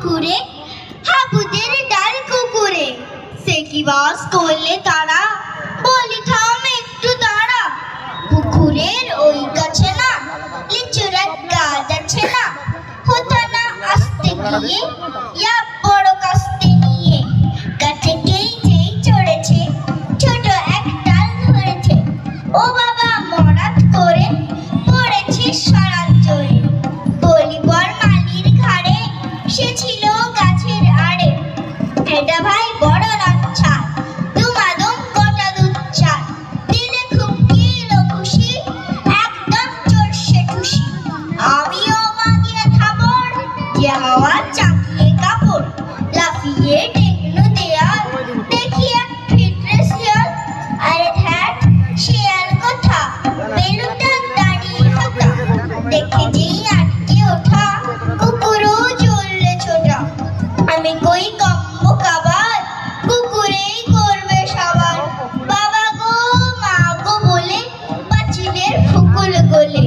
পুকুরে, হাবুদের ডাল কুকুরে। সে কি বাস করলে তারা, বলি থাম একটু দাঁড়া। পুকুরের ওই গাছে না লিচুর এক গাছ আছে না, হতো না আসতে গিয়ে ইয়া বড় কাস্তে নিয়ে। গাছে যেই চড়েছে ছোট এক ডাল ধরেছে, ও বাবা মরাত করে পড়েছে সারা জোরে। বলি বর মালির ঘাড়ে, সে ছিল গাছের আড়ে। এটা ভাই বড় লজ্জা, দুমাদম গোটা দুধ চা। দিলে খুব কিলো খুশি, একদম চড়ছে খুশি। আমিও মাগিয়ে থাবড়, যে হাওয়া চাপিয়ে কাপড়। লাফিয়ে টেকনো দেয়াল, দেখি এক ফিটরে শিয়াল। আরে ধ্যাট, শিয়াল কথা, বেলুটা দাঁড়িয়ে হতা। দেখে যেই আটকে ওঠা, কুকুরও চললে ছোটা। আমি কই কম্ব কাবার, কুকুরেই করবে সবার। বাবা গো মা গো বলে পাঁচিলের ফুকুল গোলে।